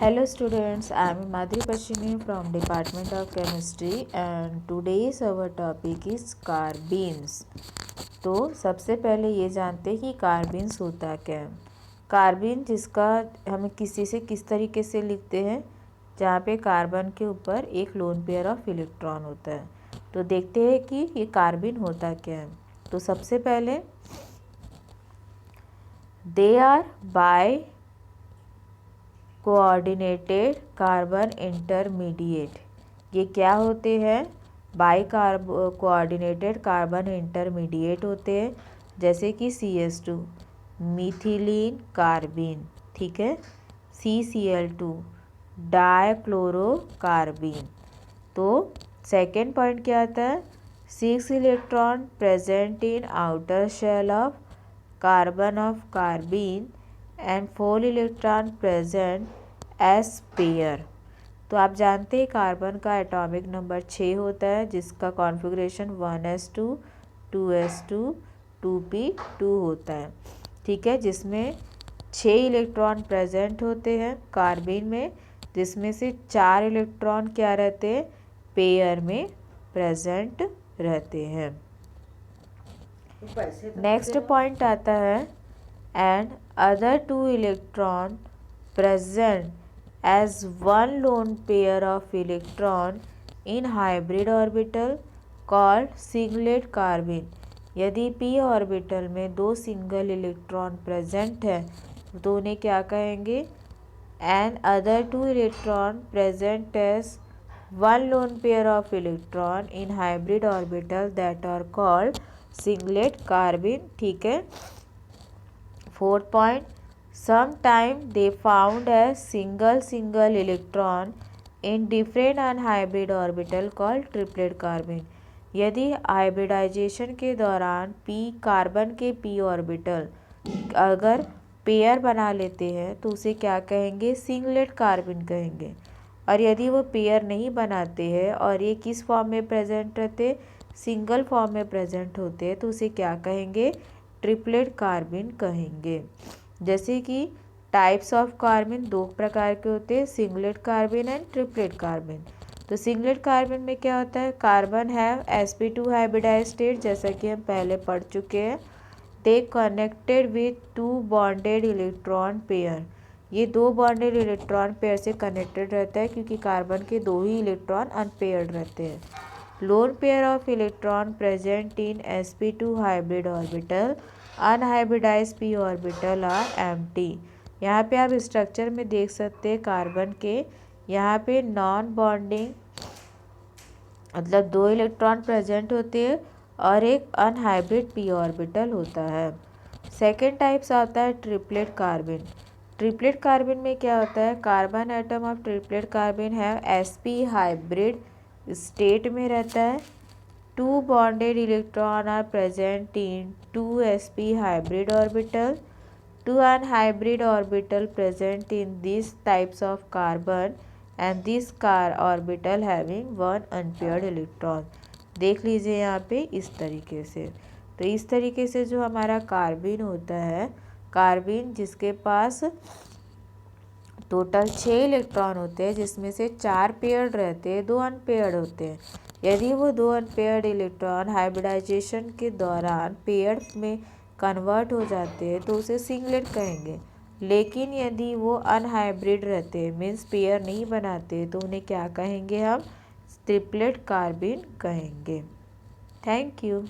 Hello students, I am Madhuri Pashini from Department of Chemistry and today's our topic is कार्बीन्स। तो सबसे पहले ये जानते हैं कि कार्बीन्स होता क्या है। कार्बीन जिसका हम किसी से किस तरीके से लिखते हैं, जहाँ पे कार्बन के ऊपर एक लोन पेयर ऑफ इलेक्ट्रॉन होता है। तो देखते हैं कि ये कार्बीन होता क्या है। तो सबसे पहले they are bicoordinated carbon intermediate. ये क्या होते हैं? बाई कोऑर्डिनेटेड कार्बन इंटरमीडिएट होते हैं, जैसे कि CH2 मीथिलीन कार्बीन, ठीक है, CCl2 डाइक्लोरोकार्बीन। तो सेकेंड पॉइंट क्या आता है? 6 electron present in outer shell of carbon of carbene and 4 electron present as pair. तो आप जानते हैं कार्बन का एटॉमिक नंबर 6 होता है, जिसका कॉन्फ़िगरेशन 1s2 2s2 2p2 होता है, ठीक है, जिसमें 6 इलेक्ट्रॉन प्रेजेंट होते हैं कार्बीन में, जिसमें से 4 इलेक्ट्रॉन क्या रहते हैं? पेयर में प्रेजेंट रहते हैं। नेक्स्ट पॉइंट आता है and other 2 electron present as one lone pair of electron in hybrid orbital called singlet carbene। यदि p ऑर्बिटल में 2 सिंगल इलेक्ट्रॉन प्रेजेंट है तो उन्हें क्या कहेंगे? And other 2 electron present as one lone pair of electron in hybrid orbital that are called singlet carbene, ठीक है। Fourth point, sometime they found a single electron in different unhybrid orbital called triplet carbene। यदि hybridisation के दौरान carbon के p orbital अगर pair बना लेते हैं तो उसे क्या कहेंगे? सिंगलेट कार्बन कहेंगे। और यदि वो पेयर नहीं बनाते हैं और ये किस फॉर्म में प्रेजेंट रहते? सिंगल फॉर्म में प्रेजेंट होते हैं, तो उसे क्या कहेंगे? ट्रिपलेट कार्बन कहेंगे। जैसे कि टाइप्स ऑफ कार्बन 2 प्रकार के होते हैं, singlet carbon and triplet carbon. तो सिंगलेट कार्बन में क्या होता है? Carbon have sp2 hybridise state, जैसा कि हम पहले पढ़ चुके हैं। दे connected with 2 bonded electron pair. ये 2 बॉन्डेड इलेक्ट्रॉन पेयर से कनेक्टेड रहता है क्योंकि कार्बन के 2 ही इलेक्ट्रॉन अनपेयर्ड रहते हैं। Lone pair of electron present in sp2 hybrid orbital, unhybridise p orbital are empty. यहाँ पे आप स्ट्रक्चर में देख सकते हैं कार्बन के यहाँ पे नॉन बॉन्डिंग मतलब 2 इलेक्ट्रॉन प्रेजेंट होते हैं और एक अनहाइब्रिड p ऑर्बिटल होता है। सेकेंड टाइप्स आता है ट्रिपलेट कार्बन। ट्रिपलेट कार्बन में क्या होता है? Carbon atom of triplet carbon है sp हाइब्रिड स्टेट में रहता है। 2 bonded electron are present in 2 sp hybrid orbital. 2 unhybrid orbital present in this types of carbon and this orbital having 1 unpaired electron. देख लीजिए यहाँ पे इस तरीके से। तो इस तरीके से जो हमारा कार्बन होता है, कार्बन जिसके पास टोटल 6 इलेक्ट्रॉन होते हैं, जिसमें से 4 पेयर्ड रहते हैं, 2 अनपेयर्ड होते हैं। यदि वो 2 अनपेयर्ड इलेक्ट्रॉन हाइब्रिडाइजेशन के दौरान पेयर्ड में कन्वर्ट हो जाते हैं तो उसे सिंगलेट कहेंगे। लेकिन यदि वो अनहाइब्रिड रहते हैं, मीन्स पेयर नहीं बनाते, तो उन्हें क्या कहेंगे? हम ट्रिपलेट कार्बन कहेंगे। Thank you.